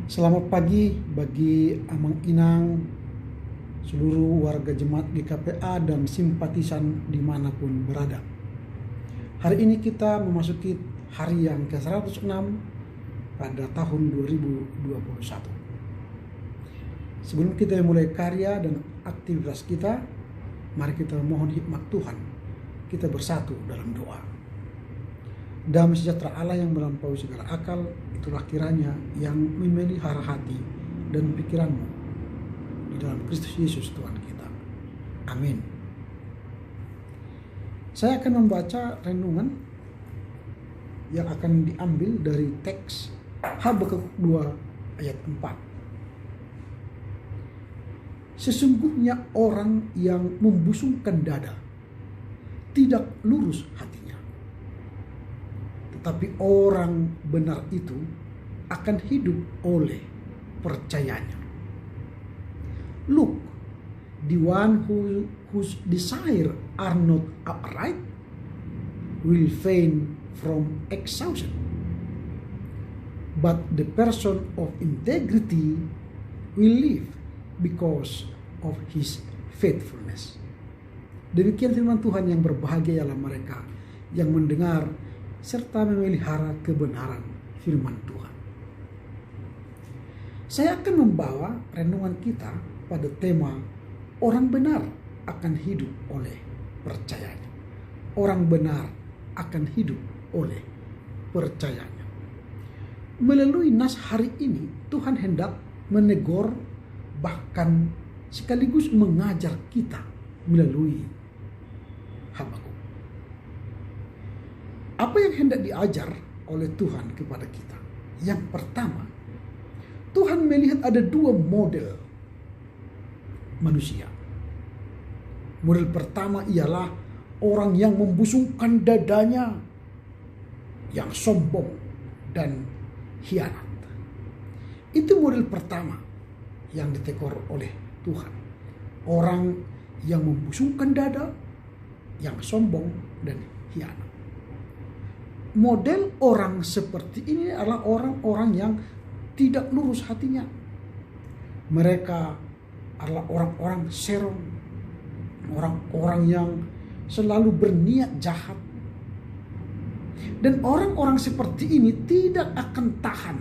Selamat pagi bagi Amang Inang, seluruh warga jemaat GKPA dan simpatisan dimanapun berada. Hari ini kita memasuki hari yang ke-106 pada tahun 2021. Sebelum kita mulai karya dan aktivitas kita, mari kita mohon hikmat Tuhan. Kita bersatu dalam doa. Damai sejahtera Allah yang melampaui segala akal, itulah kiranya yang memelihara hati dan pikiranmu di dalam Kristus Yesus Tuhan kita. Amin. Saya akan membaca renungan yang akan diambil dari teks Habakuk 2 ayat 4. Sesungguhnya orang yang membusungkan dada tidak lurus hatinya, tetapi orang benar itu akan hidup oleh percayanya. Look, the one whose desire are not upright will faint from exhaustion, but the person of integrity will live because of his faithfulness. Demikian firman Tuhan yang berbahagia ialah mereka yang mendengar serta memelihara kebenaran firman Tuhan. Saya akan membawa renungan kita pada tema orang benar akan hidup oleh percayanya. Orang benar akan hidup oleh percayanya. Melalui nas hari ini, Tuhan hendak menegur bahkan sekaligus mengajar kita melalui Habakuk. Apa yang hendak diajar oleh Tuhan kepada kita? Yang pertama, Tuhan melihat ada dua model manusia. Model pertama ialah orang yang membusungkan dadanya, yang sombong dan hianat. Itu model pertama yang ditegur oleh Tuhan. Orang yang membusungkan dada, yang sombong dan hianat. Model orang seperti ini adalah orang-orang yang tidak lurus hatinya. Mereka adalah orang-orang serong, orang-orang yang selalu berniat jahat. Dan orang-orang seperti ini tidak akan tahan,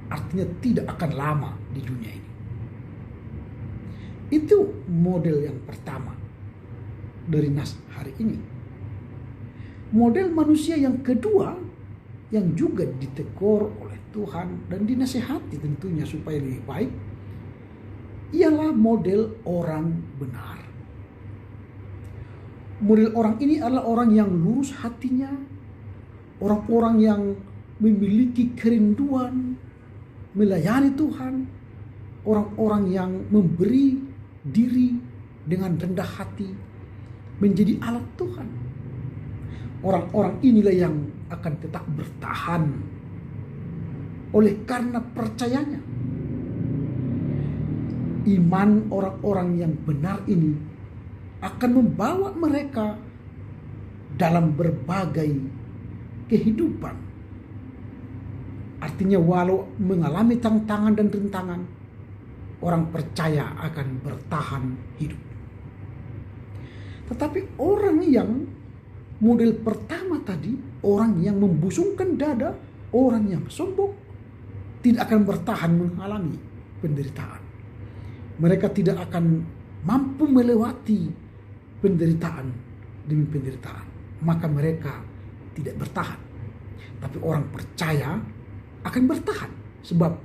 artinya tidak akan lama di dunia ini. Itu model yang pertama dari nas hari ini. Model manusia yang kedua yang juga ditegur oleh Tuhan dan dinasihati tentunya supaya lebih baik ialah model orang benar. Model orang ini adalah orang yang lurus hatinya, orang-orang yang memiliki kerinduan melayani Tuhan, orang-orang yang memberi diri dengan rendah hati menjadi alat Tuhan. Orang-orang inilah yang akan tetap bertahan oleh karena percayanya. Iman orang-orang yang benar ini akan membawa mereka dalam berbagai kehidupan. Artinya walau mengalami tantangan dan rintangan, orang percaya akan bertahan hidup. Tetapi orang yang model pertama tadi, orang yang membusungkan dada, orang yang sombong, tidak akan bertahan mengalami penderitaan. Mereka tidak akan mampu melewati penderitaan demi penderitaan. Maka mereka tidak bertahan. Tapi orang percaya akan bertahan. Sebab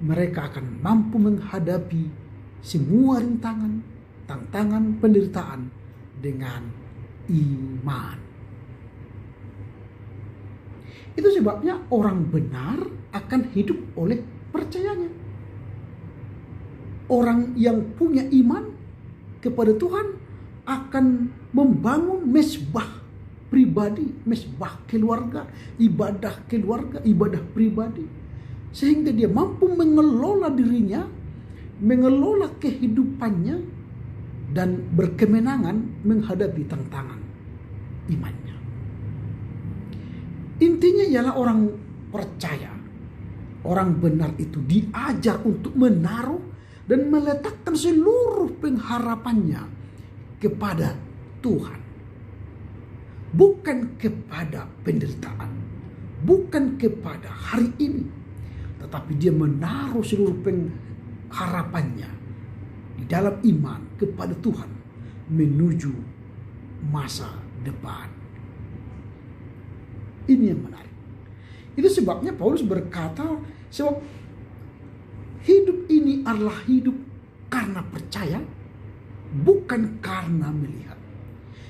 mereka akan mampu menghadapi semua rintangan, tantangan, penderitaan dengan iman. Itu sebabnya orang benar akan hidup oleh percayanya. Orang yang punya iman kepada Tuhan akan membangun mesbah pribadi, mesbah keluarga, ibadah pribadi. Sehingga dia mampu mengelola dirinya, mengelola kehidupannya, dan berkemenangan menghadapi tantangan imannya. Intinya ialah orang percaya, orang benar itu diajar untuk menaruh dan meletakkan seluruh pengharapannya kepada Tuhan. Bukan kepada penderitaan, bukan kepada hari ini, tetapi dia menaruh seluruh pengharapannya di dalam iman kepada Tuhan menuju masa depan. Ini yang menarik. Itu sebabnya Paulus berkata, sebab hidup ini adalah hidup karena percaya, bukan karena melihat.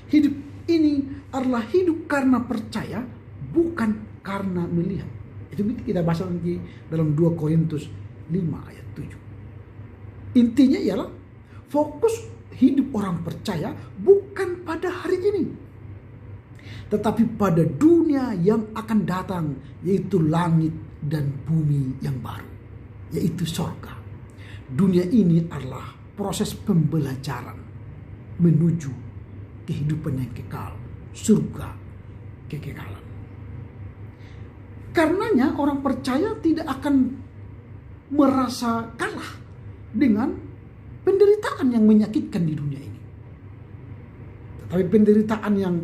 Hidup ini adalah hidup karena percaya, bukan karena melihat. Itu kita bahas nanti dalam 2 Korintus 5 ayat 7. Intinya ialah fokus hidup orang percaya bukan pada hari ini, tetapi pada dunia yang akan datang, yaitu langit dan bumi yang baru, yaitu sorga. Dunia ini adalah proses pembelajaran menuju kehidupan yang kekal, surga kekekalan. Karenanya orang percaya tidak akan merasa kalah dengan penderitaan yang menyakitkan di dunia ini. Tetapi penderitaan yang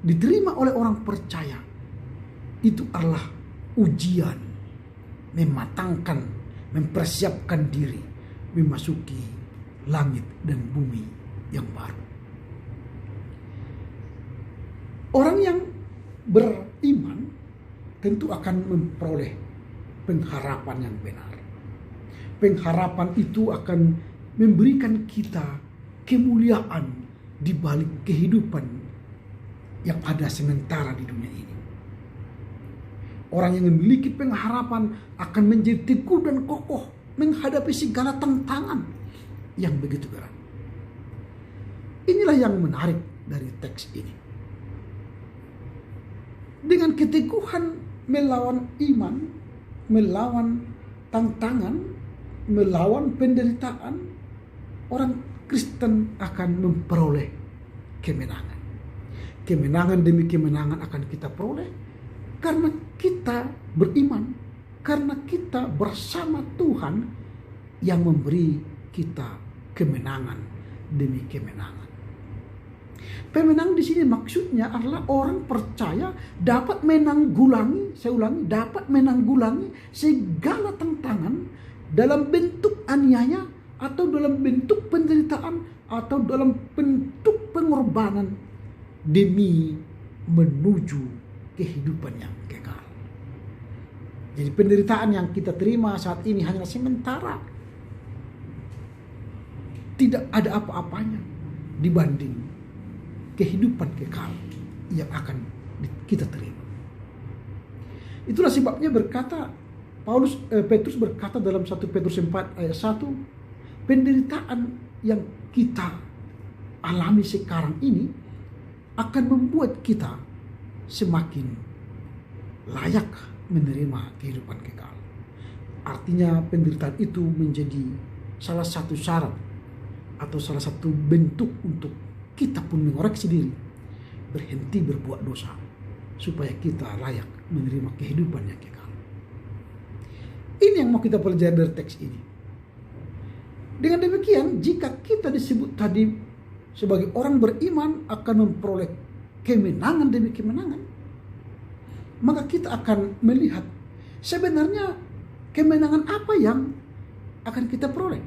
diterima oleh orang percaya itu adalah ujian mematangkan, mempersiapkan diri memasuki langit dan bumi yang baru. Orang yang beriman tentu akan memperoleh pengharapan yang benar. Pengharapan itu akan memberikan kita kemuliaan di balik kehidupan yang ada sementara di dunia ini. Orang yang memiliki pengharapan akan menjadi teguh dan kokoh menghadapi segala tantangan yang begitu berat. Inilah yang menarik dari teks ini. Dengan keteguhan melawan iman, melawan tantangan, melawan penderitaan, orang Kristen akan memperoleh kemenangan. Kemenangan demi kemenangan akan kita peroleh karena kita beriman, karena kita bersama Tuhan yang memberi kita kemenangan demi kemenangan. Pemenang di sini maksudnya adalah orang percaya dapat menanggulangi, saya ulangi, dapat menanggulangi segala tantangan dalam bentuk aniaya atau dalam bentuk penderitaan atau dalam bentuk pengorbanan demi menuju kehidupan yang kekal. Jadi penderitaan yang kita terima saat ini hanya sementara. Tidak ada apa-apanya dibanding kehidupan kekal yang akan kita terima. Itulah sebabnya Petrus berkata dalam 1 Petrus 4 ayat 1, penderitaan yang kita alami sekarang ini akan membuat kita semakin layak menerima kehidupan kekal. Artinya penderitaan itu menjadi salah satu syarat atau salah satu bentuk untuk kita pun mengoreksi diri, berhenti berbuat dosa, supaya kita layak menerima kehidupan yang kekal. Ini yang mau kita pelajari dari teks ini. Dengan demikian, jika kita disebut tadi sebagai orang beriman akan memperoleh kemenangan demi kemenangan, maka kita akan melihat sebenarnya kemenangan apa yang akan kita peroleh.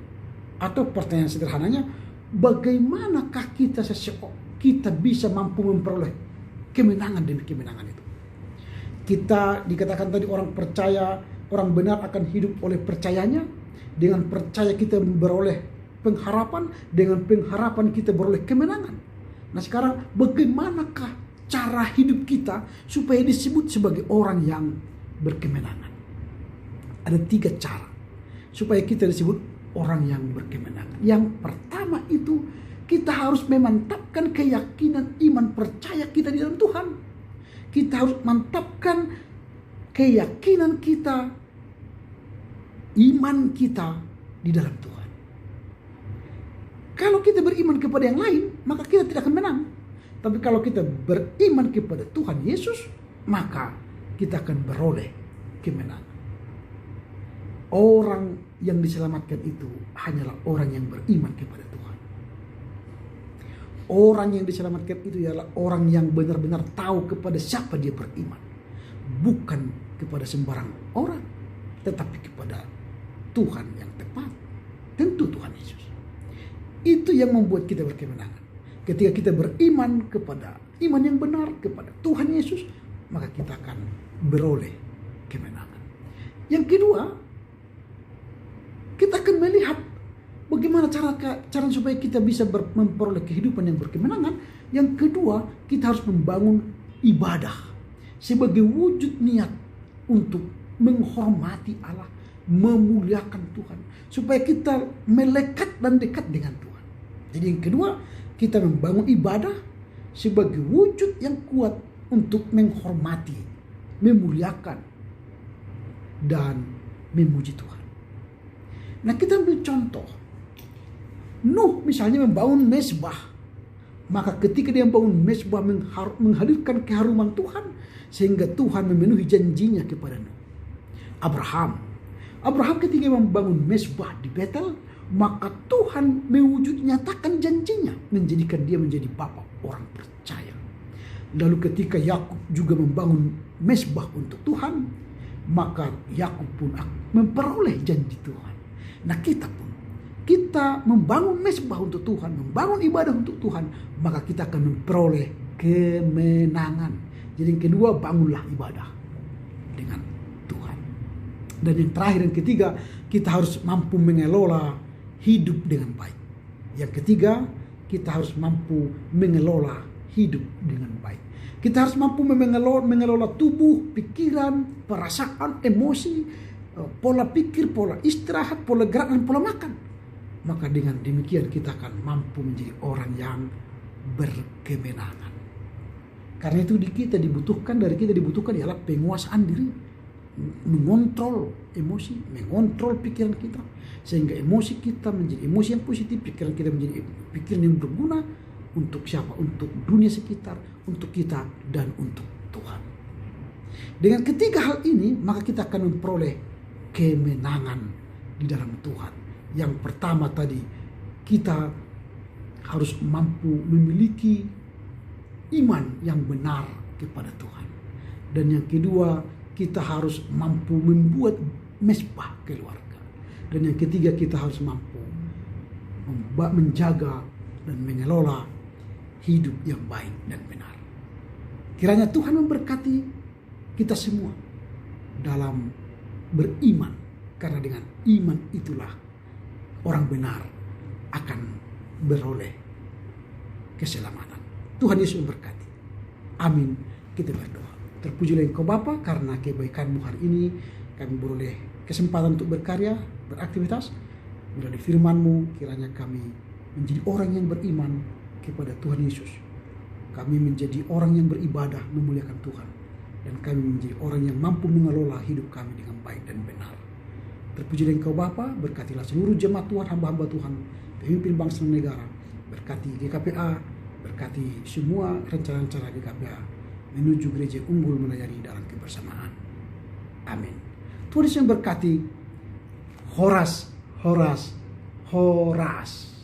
Atau pertanyaan sederhananya, bagaimanakah kita bisa mampu memperoleh kemenangan demi kemenangan itu? Kita dikatakan tadi orang percaya, orang benar akan hidup oleh percayanya. Dengan percaya kita beroleh pengharapan, dengan pengharapan kita beroleh kemenangan. Nah sekarang bagaimanakah cara hidup kita supaya disebut sebagai orang yang berkemenangan? Ada 3 cara supaya kita disebut orang yang berkemenangan. Yang pertama itu, kita harus memantapkan keyakinan iman percaya kita di dalam Tuhan. Kita harus mantapkan keyakinan kita, iman kita di dalam Tuhan. Kalau kita beriman kepada yang lain, maka kita tidak akan menang. Tapi kalau kita beriman kepada Tuhan Yesus, maka kita akan beroleh kemenangan. Orang yang diselamatkan itu hanyalah orang yang beriman kepada Tuhan. Orang yang diselamatkan itu ialah orang yang benar-benar tahu kepada siapa dia beriman. Bukan kepada sembarang orang, tetapi kepada Tuhan yang tepat. Tentu Tuhan Yesus. Itu yang membuat kita berkemenangan. Ketika kita beriman kepada iman yang benar kepada Tuhan Yesus, maka kita akan beroleh kemenangan. Yang kedua, kita akan melihat bagaimana cara supaya kita bisa memperoleh kehidupan yang berkemenangan. Yang kedua, kita harus membangun ibadah sebagai wujud niat untuk menghormati Allah, memuliakan Tuhan, supaya kita melekat dan dekat dengan Tuhan. Jadi yang kedua, kita membangun ibadah sebagai wujud yang kuat untuk menghormati, memuliakan, dan memuji Tuhan. Nah, kita ambil contoh. Nuh misalnya membangun mezbah. Maka ketika dia membangun mezbah menghadirkan keharuman Tuhan, sehingga Tuhan memenuhi janjinya kepada Nuh. Abraham ketika membangun mezbah di Betel, maka Tuhan nyatakan janjinya, menjadikan dia menjadi bapa orang percaya. Lalu ketika Yakub juga membangun mezbah untuk Tuhan, maka Yakub pun memperoleh janji Tuhan. Nah, kita membangun mezbah untuk Tuhan, membangun ibadah untuk Tuhan, maka kita akan memperoleh kemenangan. Jadi yang kedua, bangunlah ibadah dengan Tuhan. Dan yang terakhir, yang ketiga, kita harus mampu mengelola hidup dengan baik. Yang ketiga, kita harus mampu mengelola hidup dengan baik. Kita harus mampu mengelola tubuh, pikiran, perasaan, emosi, pola pikir, pola istirahat, pola gerak, dan pola makan. Maka dengan demikian kita akan mampu menjadi orang yang berkemenangan. Karena itu dari kita dibutuhkan ialah penguasaan diri, mengontrol emosi, mengontrol pikiran kita, sehingga emosi kita menjadi emosi yang positif, pikiran kita menjadi pikiran yang berguna untuk siapa? Untuk dunia sekitar, untuk kita, dan untuk Tuhan. Dengan ketiga hal ini, maka kita akan memperoleh kemenangan di dalam Tuhan. Yang pertama tadi, kita harus mampu memiliki iman yang benar kepada Tuhan. Dan yang kedua, kita harus mampu membuat mezbah keluarga. Dan yang ketiga, kita harus mampu menjaga dan mengelola hidup yang baik dan benar. Kiranya Tuhan memberkati kita semua dalam beriman. Karena dengan iman itulah orang benar akan beroleh keselamatan. Tuhan Yesus memberkati. Amin. Kita berdoa. Terpujilah Engkau Bapa, karena kebaikan-Mu hari ini kami beroleh kesempatan untuk berkarya, beraktivitas. Melalui firman-Mu, kiranya kami menjadi orang yang beriman kepada Tuhan Yesus. Kami menjadi orang yang beribadah, memuliakan Tuhan. Dan kami menjadi orang yang mampu mengelola hidup kami dengan baik dan benar. Terpujilah Engkau Bapa, berkatilah seluruh jemaat Tuhan, hamba-hamba Tuhan, pemimpin bangsa dan negara. Berkati GKPA, berkati semua rencana-rencana GKPA menuju gereja unggul melayani dalam kebersamaan. Amin. Tuhan Yesus memberkati. Horas, horas, horas.